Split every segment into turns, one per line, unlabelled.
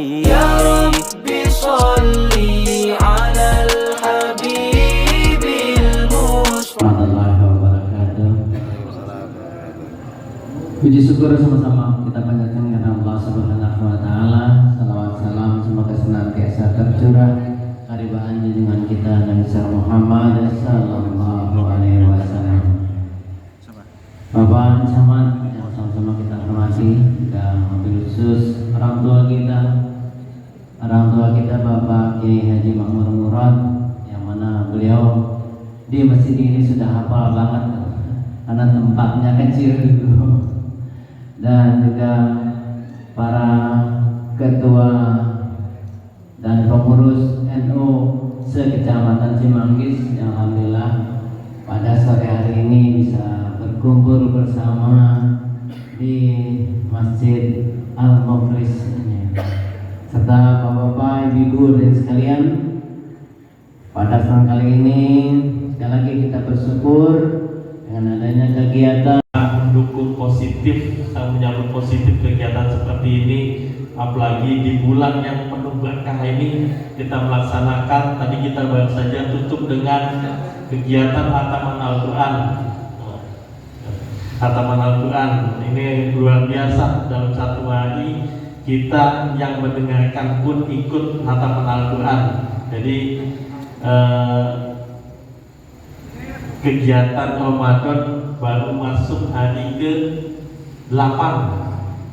Ya Rabbi sholli ala al-habibil mustafa.
Warahmatullahi wabarakatuh. Puji syukur sama-sama kita panjatkan kepada Allah Subhanahu wa taala. Salawat salam semoga senantiasa tercurah karibahan junjungan kita Nabi Muhammad sallallahu alaihi wasallam. Bapak Camat yang sama-sama kita hormati, dan wabil khusus orang tua kita Bapak Kiai Haji Makmur Murad, yang mana beliau di masjid ini sudah hafal banget karena tempatnya kecil dulu, dan juga para ketua dan pengurus NU se-Kecamatan Cimanggis yang alhamdulillah pada sore hari ini bisa berkumpul bersama di Masjid Al-Mukhlis ini, serta bapak-bapak, ibu-ibu dan sekalian. Pada siang kali ini sekali lagi kita bersyukur dengan adanya kegiatan
mendukung positif, menyambut positif kegiatan seperti ini, apalagi di bulan yang penuh berkah ini kita melaksanakan. Tadi kita baru saja tutup dengan kegiatan khataman Al-Quran. Khataman Al-Quran ini luar biasa, dalam satu hari kita yang mendengarkan pun ikut khataman Al-Quran. Jadi kegiatan Ramadan baru masuk hari ke-8,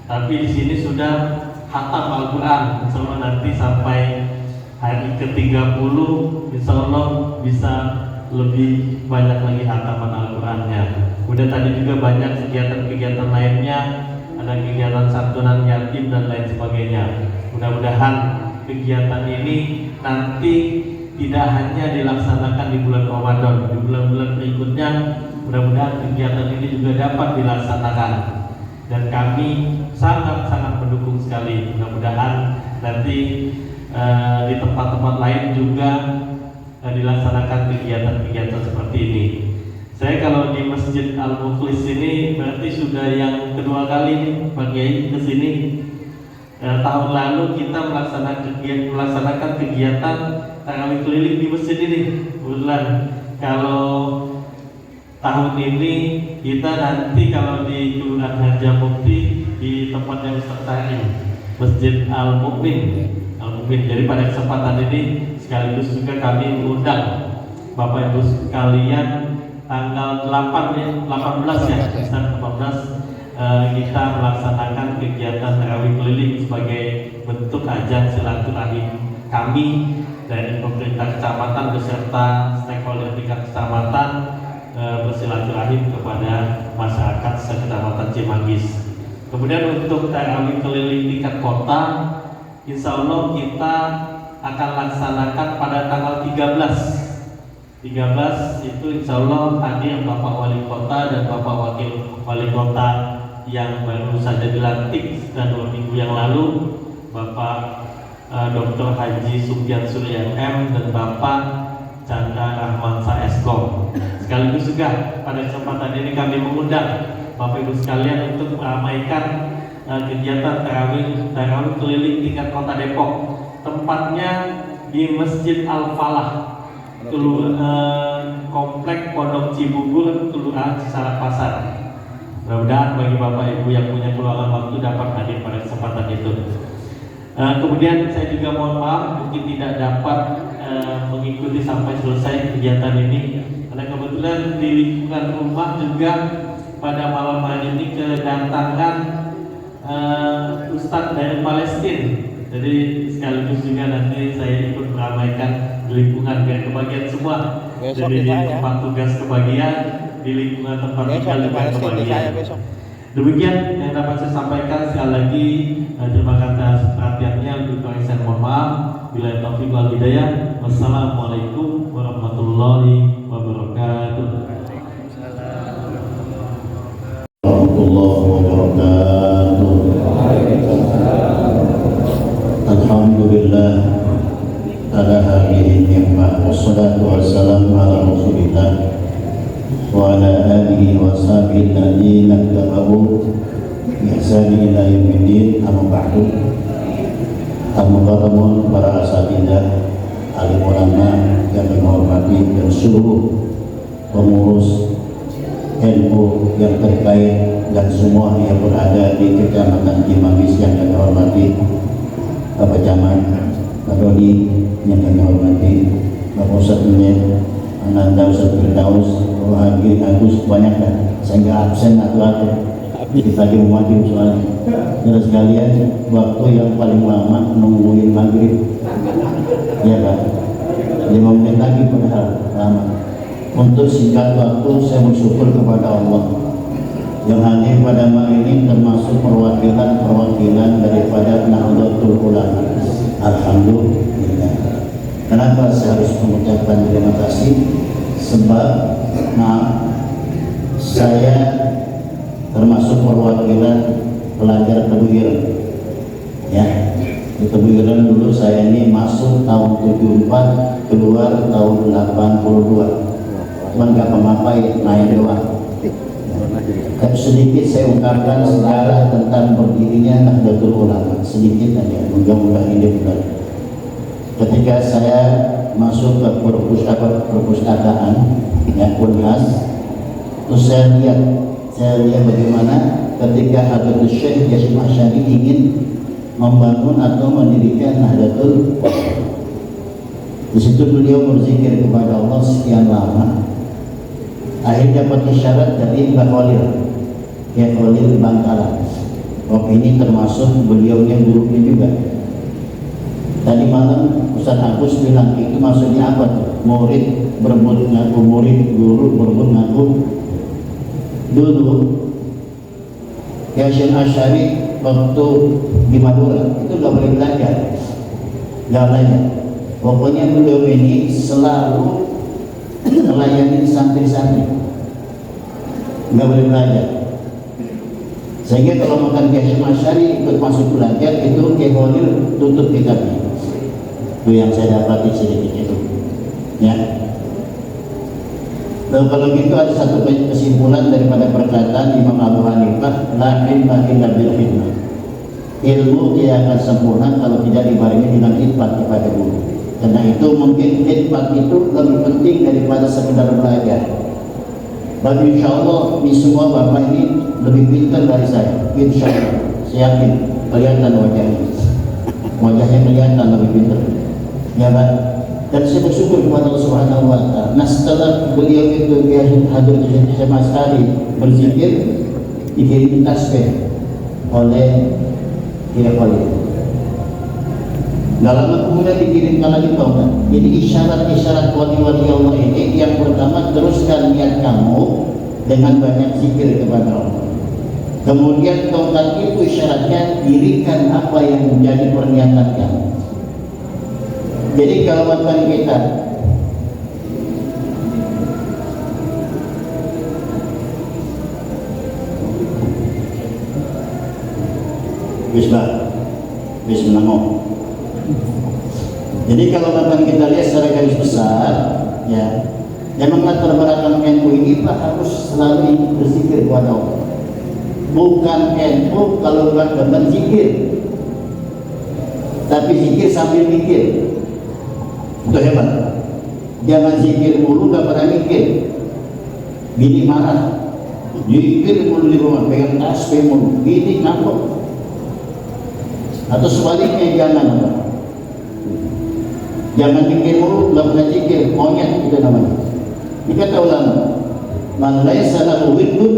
tapi di sini sudah khatam Al-Quran. Insya Allah nanti sampai hari ke-30 Insya Allah bisa lebih banyak lagi khataman Al-Qurannya. Kemudian tadi juga banyak kegiatan-kegiatan lainnya, ada kegiatan santunan yatim dan lain sebagainya. Mudah-mudahan kegiatan ini nanti tidak hanya dilaksanakan di bulan Ramadan, di bulan-bulan berikutnya mudah-mudahan kegiatan ini juga dapat dilaksanakan, dan kami sangat-sangat mendukung sekali. Mudah-mudahan nanti di tempat-tempat lain juga dilaksanakan kegiatan-kegiatan seperti ini. Saya kalau di Masjid Al-Mukhlis ini berarti sudah yang kedua kali nih Pak Kiai ke sini. Tahun lalu kita melaksanakan kegiatan tarawih keliling di masjid ini. Kebetulan kalau tahun ini kita nanti kalau di Kelurahan Harjamukti di tempatnya Ustaz Sari, Masjid Al-Mukmin. Jadi pada kesempatan ini sekaligus juga kami mengundang Bapak Ibu sekalian tanggal 18 ya, 18 kita melaksanakan kegiatan tarawih keliling sebagai bentuk ajang silaturahim kami dari pemerintah kecamatan beserta stakeholder tingkat kecamatan bersilaturahim kepada masyarakat sekecamatan Cimanggis. Kemudian untuk tarawih keliling tingkat kota, insya Allah kita akan laksanakan pada tanggal 13 itu insya Allah hadir Bapak Wali Kota dan Bapak Wakil Wali Kota yang baru saja dilantik dan 2 minggu yang lalu, Bapak Dr. Haji Sufyan Surya M dan Bapak Chandra Rahman Saesko. Sekaligus juga pada kesempatan ini kami mengundang Bapak Ibu sekalian untuk meramaikan kegiatan tarawih keliling tingkat Kota Depok. Tempatnya di Masjid Al-Falah, Komplek Pondok Cibubur, Kelurahan Cisalak Pasar. Mudah-mudahan bagi Bapak Ibu yang punya peluangan waktu dapat hadir pada kesempatan itu. Kemudian saya juga mohon maaf mungkin tidak dapat mengikuti sampai selesai kegiatan ini, karena kebetulan di lingkungan rumah juga pada malam hari ini kedatangan Ustadz dari Palestina. Jadi sekaligus juga nanti saya ikut meramaikan di lingkungan biar kebagian semua. Jadi di tempat tugas kebagian, di lingkungan tempat tinggal juga kebagian. Demikian yang dapat saya sampaikan. Sekali lagi terima kasih atas perhatiannya. Untuk saya mohon maaf. Bila taufiq wal hidayah. Wassalamualaikum warahmatullahi wabarakatuh.
Warahmatullahi wabarakatuh. Alhamdulillah ala hadhihi ni'mah wassalatu wassalamu ala Rasulillah wa ala alihi wa sahbihi alladhina tabi'u bi ihsani ila yaumiddin. Amma ba'du. tamu-tamu, para asatidzah, alim ulama yang menghormati, dan seluruh pengurus NU yang terkait dan semua yang berada di Kecamatan Cimanggis yang kami hormati, Bapak Camat, Pak Dodi yang kami hormati, Bapak Ustadz Munir, Ananda Ustadz Firdaus, Pak Haji Agus, banyak kan, saya nggak absen atau kita di maju soalnya. Saudara sekalian, waktu yang paling lama nungguin maghrib, ya kan? 5 menit lagi padahal lama. Untuk singkat waktu, saya bersyukur kepada Allah yang hadir pada malam ini termasuk perwakilan daripada Nahdlatul Ulama. Alhamdulillah. Kenapa saya harus mengucapkan terima kasih? Sebab saya termasuk perwakilan pelajar kebuiran. Ya, di kebuiran dulu saya ini masuk tahun 74, keluar tahun 82. Cuman gak memapai, naik doang. Sedikit saya ungkapkan sejarah tentang berdirinya Nahdlatul Ulama, sedikit aja, mudah-mudahan ini benar. Ketika saya masuk ke perpustakaan, ya, Unhas, terus saya lihat bagaimana ketika Habibul Syekh Hasyim Asy'ari ingin membangun atau mendirikan Nahdlatul Ulama. Di situ beliau berzikir kepada Allah sekian lama. Akhirnya dapat isyarat dari Mbah Khalil, Kiai Khalil Bangkalan. Oh, ini termasuk beliaunya gurunya juga. Tadi malam Ustaz Agus bilang itu maksudnya apa tuh? Murid berebut ngaku murid, guru berebut ngaku. Dulu Hasyim Asy'ari waktu di Madura itu gak boleh belajar, gak belajar. Pokoknya beliau ini selalu melayani santri-santri, nggak boleh belajar. Sehingga kalau makan Hasyim Asy'ari ikut masuk belajar, itu Kiai Khalil tutup kitabnya. Itu yang saya dapati sedikit itu. Ya. Lalu kalau gitu ada satu kesimpulan daripada perkataan Imam Abu Hanifah, la ilma illa bil khidmah. Ilmu tidak akan sempurna kalau tidak dibarengi dengan khidmat kepada guru. Karena itu mungkin khidmat itu lebih penting daripada sekedar belajar. Dan insya Allah di semua bapak ini lebih pintar dari saya. Insya Allah, saya yakin kelihatan wajahnya kelihatan lebih pintar. Ya Pak. Dan saya bersyukur kepada Allah Subhanahu Wa Taala. Nah setelah beliau itu hadir sama sekali berzikir, dikirim tasbih oleh Kiai Khalil. Gak lama kemudian dikirimkan lagi tongkat. Jadi isyarat-isyarat wali-wali Allah ini, yang pertama teruskan niat kamu dengan banyak zikir kepada Allah. Kemudian tongkat itu isyaratnya dirikan apa yang menjadi pernyataan kamu. Jadi kalau bukan kita Bismillah. Jadi kalau bahkan kita lihat secara garis besar, ya, memang latar belakang NU ini Pak harus selalu berzikir kepada Allah. Bukan NU kalau bukan zikir, tapi zikir sambil mikir. Itu hebat. Jangan zikir mulu gak pernah mikir. Bini marah, zikir mulu di rumah, pegang tasbih mulu, bini ngambek. Atau sebaliknya jangan zikir mulu, gak pernah zikir, monyet itu namanya. Ini kata ulama, man laisa lahu wirdun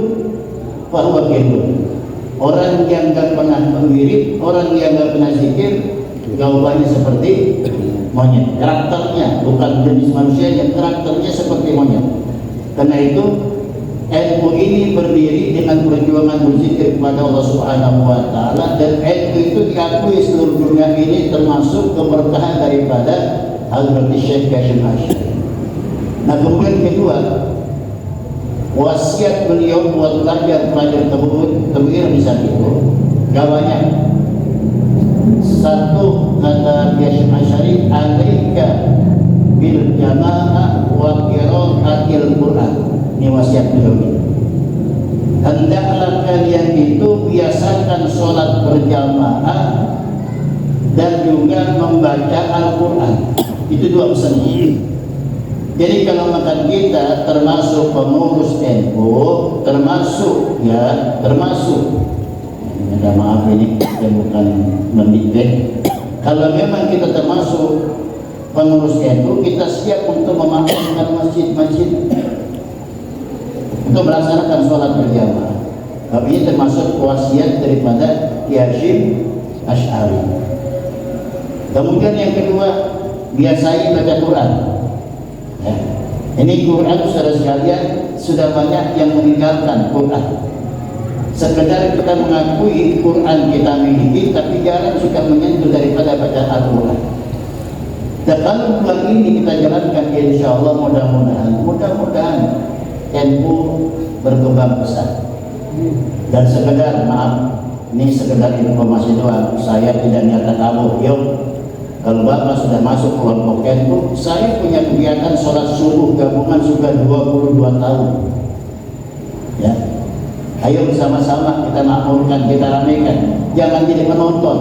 fa huwa kidun. Orang yang gak pernah mengirim, orang yang gak pernah zikir, jawabannya seperti monyet. Karakternya bukan jenis manusianya, karakternya seperti monyet. Karena itu NU ini berdiri dengan perjuangan berzikir kepada Allah Subhanahu Wa Taala, dan NU itu diakui seluruh dunia ini, termasuk keberkahan daripada Habibul Syekh Hasyim Asy'ari. Nah kemudian kedua, wasiat beliau buat pelajar kebuiran di saat itu gak banyak. Satu kata Hasyim Asy'ari, alaika bil jamaah wa qiraatil Qur'an. Ini wasiat beliau ini. Hendaklah kalian itu biasakan sholat berjamaah dan juga membaca Al-Quran. Itu dua pesan. Jadi kalau makan kita termasuk pengurus NU, termasuk minta maaf ini saya bukan mendikte. Kalau memang kita termasuk pengurus NU, kita siap untuk memakmurkan masjid-masjid untuk melaksanakan sholat berjamaah. Tapi ini termasuk wasiat daripada Hasyim Asy'ari. Kemudian yang kedua, biasai baca Quran. Ya. Ini Quran, saudara sekalian, sudah banyak yang meninggalkan Quran. Sekedar kita mengakui Quran kita miliki, tapi jarang suka menyentuh daripada baca Al-Quran. Dan kalau bulan ini kita jalankan, insya Allah mudah-mudahan NU berkembang besar. Dan sekedar maaf, ini sekedar informasi doang. Saya tidak niat kabur. Yuk, kalau Bapak sudah masuk kelompok NU, saya punya kegiatan sholat subuh gabungan sudah 22 tahun. Ya, ayo bersama-sama kita makmurkan, kita ramaikan. Jangan jadi penonton.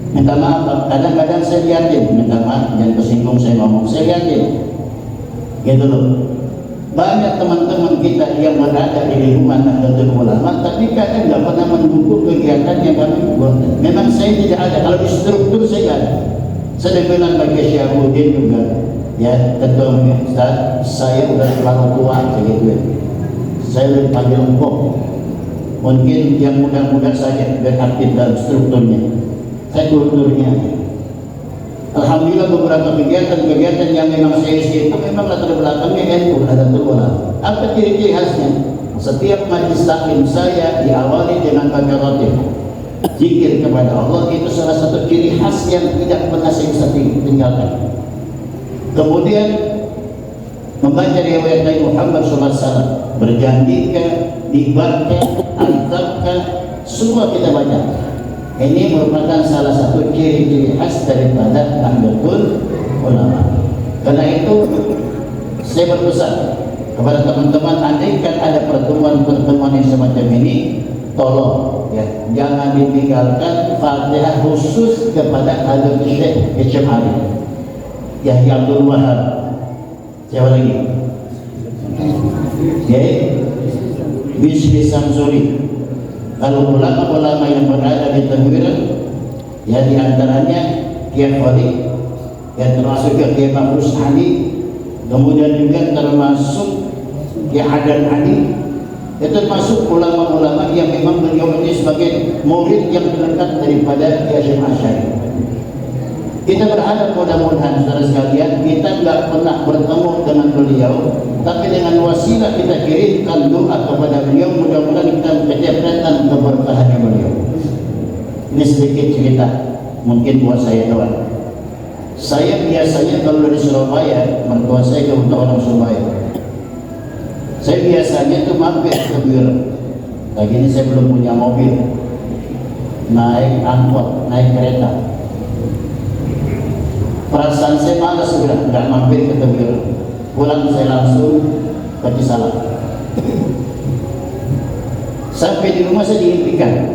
Minta maaf, kadang-kadang saya lihatin, minta maaf, jangan kesinggung saya ngomong, saya lihatin. Gitu loh. Banyak teman-teman kita yang berada di lingkungan Nahdlatul Ulama, tapi kadang nggak pernah mendukung kegiatan yang kami buat. Memang saya tidak ada, kalau di struktur saya ada. Saya bilang bagi Syahrudin juga, ya ketua Ustaz, saya udah terlalu tua, segitu ya. Saya lebih panggil engkau. Mungkin yang muda-muda saja beraktif dalam strukturnya. Saya kulturnya. Alhamdulillah beberapa kegiatan-kegiatan yang memang saya isi itu memang latar belakangnya NU Nahdlatul Ulama. Apa ciri-ciri khasnya? Setiap majlis taklim saya diawali dengan baca rotib, zikir kepada Allah. Itu salah satu ciri khas yang tidak pernah saya bisa tinggalkan. Kemudian membaca riwayat Nabi Muhammad SAW, berjanjika, dibaca, azabka, semua kita baca. Ini merupakan salah satu ciri-ciri khas daripada Nahdlatul Ulama. Karena itu saya berpesan kepada teman-teman, andaikan ada pertemuan yang semacam ini, tolong ya jangan ditinggalkan Fatihah khusus kepada Habib Syekh Hasyim Asy'ari, Yahya Abdul Wahab. Siapa lagi? Ya, Bisri Samsuri. Kalau ulama-ulama yang berada di Teheran, ya diantaranya Kiai Khalid, ya termasuk Kiai Mahfuz Ali, kemudian juga termasuk Kiai Adan Ali, ya termasuk ulama-ulama yang memang beliau ini sebagai murid yang terdekat daripada Hasyim Asy'ari. Kita berharap mudah-mudahan saudara sekalian, kita nggak pernah bertemu dengan beliau, tapi dengan wasilah kita kirimkan doa kepada beliau, mudah-mudahan kita mencatatkan keberkahannya beliau. Ini sedikit cerita, mungkin buat saya doang. Saya biasanya kalau dari Surabaya, mertua saya kebetulan orang Surabaya. Saya biasanya tuh mampir ke Biro. Lagi ini saya belum punya mobil, naik angkot, naik kereta. Perasaan saya malas sudah nggak mampir ke Biro. Pulang saya langsung ke Cisalak. Sampai di rumah saya diimpikan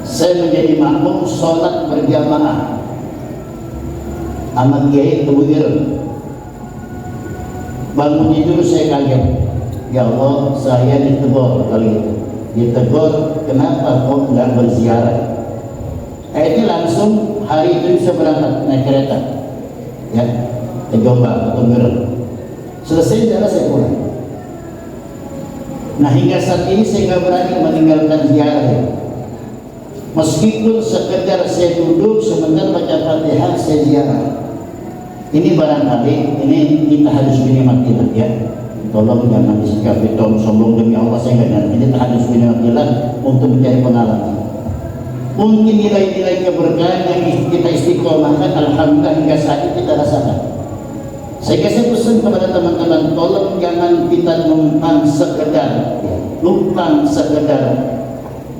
saya menjadi makmum sholat berjamaah sama Kiai Biro. Bangun tidur saya kaget, ya Allah, saya ditegur kali itu. Ditegur, kenapa kok nggak berziarah? Ini langsung hari itu bisa berangkat naik kereta, ya, ke Jombang atau Biro. Selesai jalan saya pulang. Nah hingga saat ini saya nggak berani meninggalkan ziarah ya. Meskipun sekedar saya duduk sebentar baca Fatihah, saya ziarah. Ini barangkali ini kita harus minimatilah ya. Tolong jangan disikapi sombong, demi Allah saya nggak nyata. Ini harus minimatilah untuk mencari pengalaman. Mungkin nilai-nilai keberkahan yang kita istiqomahkan, alhamdulillah hingga saat ini kita rasakan. Saya kasih pesan kepada teman-teman, tolong jangan kita numpang sekedar, numpang sekedar,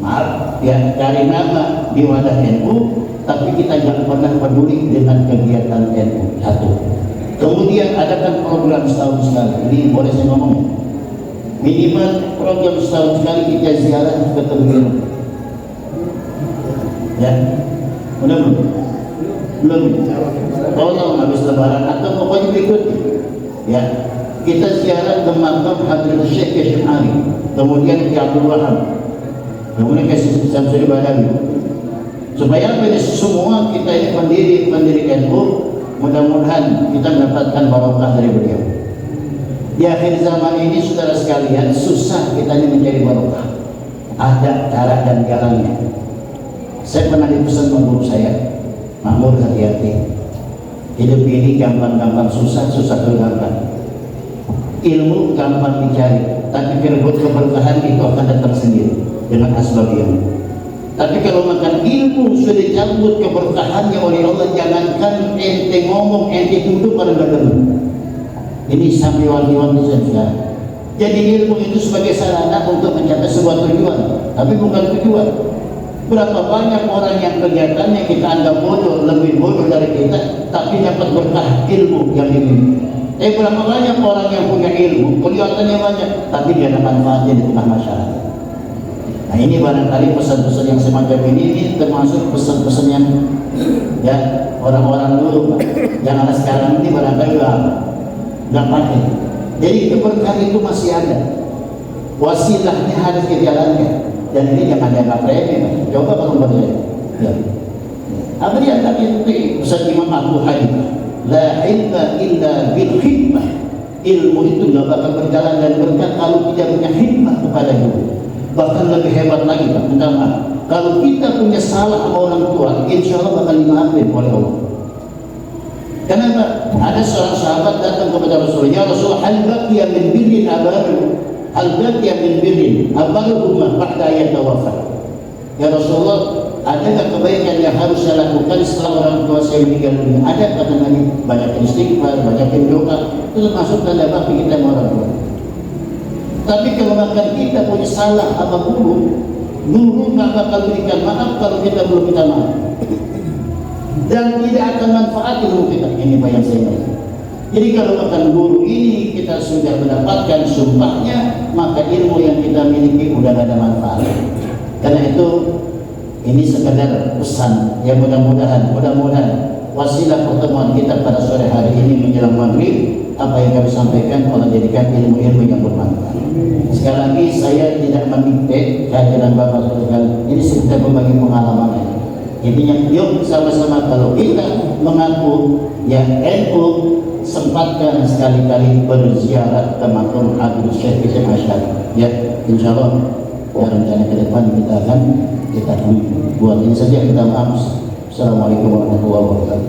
maaf ya, cari nama di wadah NU, tapi kita jangan pernah peduli dengan kegiatan NU. Satu. Kemudian adakan program setahun sekali. Ini boleh saya ngomong ya? Minimal program setahun sekali kita ziarah ke Teheran. Ya, Udah belum? Belum. Tolong habis lebaran atau pokoknya berikutnya. Ya, kita ziarah ke makam Hadrat Syekh Syamari, kemudian ke Abdul Wahab, kemudian ke Syamsul Badawi. Supaya apa ini semua kita ini pendiri NU, mudah-mudahan kita mendapatkan barokah dari beliau. Di akhir zaman ini saudara sekalian, susah kita ini mencari barokah. Ada cara dan jalannya. Saya pernah dipesan sama guru saya, Makmur, hati-hati. Hidup ini gampang-gampang susah gampang. Ilmu gampang dicari, tapi kalau buat keberkahan itu akan datang sendiri dengan asbab ilmu. Tapi kalau makan ilmu sudah dicabut keberkahannya oleh Allah, jangankan ente ngomong, ente duduk pada badan. Ini sampai wanti-wanti saja. Jadi ilmu itu sebagai sarana untuk mencapai sebuah tujuan, tapi bukan tujuan. Berapa banyak orang yang kegiatannya kita anggap bodoh, lebih bodoh dari kita, tapi dapat berkah ilmu yang dimiliki. Berapa banyak orang yang punya ilmu, kelihatannya banyak, tapi dia ada manfaatnya di tengah masyarakat. Nah ini barangkali pesan-pesan yang semacam ini termasuk pesan-pesan yang ya orang-orang dulu, Pak. Yang ada sekarang ini barangkali nggak pakai. Jadi keberkahan itu masih ada, wasilahnya harus dijalankan. Dan ini jangan dianggap remeh. Coba kalau berjaya. Ya. Apa dia tadi itu pesan Imam Abu Hanifah? La ilma illa bil khidmah. Ilmu itu nggak bakal berjalan dan berkah kalau tidak punya khidmah kepada guru. Bahkan lebih hebat lagi, Pak. Minta maaf. Kalau kita punya salah sama orang tua, insya Allah bakal dimaafin oleh Allah. Kenapa? Ada seorang sahabat datang kepada Rasulullah, ya Rasulullah, hal baqiya min birrin abaru. Al-Baqiya min birrin abaruhuma ba'da yatawaffa. Ya Rasulullah, adakah kebaikan yang harus saya lakukan setelah orang tua saya meninggal dunia? Ada, kata Nabi, banyak istighfar, banyak doa. Itu termasuk tanda bakti kita sama orang tua. Tapi kalau makan kita punya salah sama guru nggak bakal berikan maaf kalau kita belum minta maaf, dan tidak akan manfaat ilmu kita. Ini Pak yang saya ingat. Jadi kalau makan guru ini kita sudah mendapatkan sumpahnya, maka ilmu yang kita miliki udah gak ada manfaat. Karena itu ini sekadar pesan yang mudah-mudahan wasilah pertemuan kita pada sore hari ini menjelang maghrib, apa yang kami sampaikan Allah jadikan ilmu-ilmu yang bermanfaat. Sekali lagi saya tidak mendikte kehadiran Bapak sekalian, ini sekedar berbagi pengalaman. Intinya yuk sama-sama kalau kita mengaku ya NU, sempatkan sekali-kali berziarah ke makam Hadrat Syekh Syamari. Ya, insya Allah ya, rencana ke depan kita akan buat ini saja. Kita maaf. Assalamualaikum warahmatullahi wabarakatuh.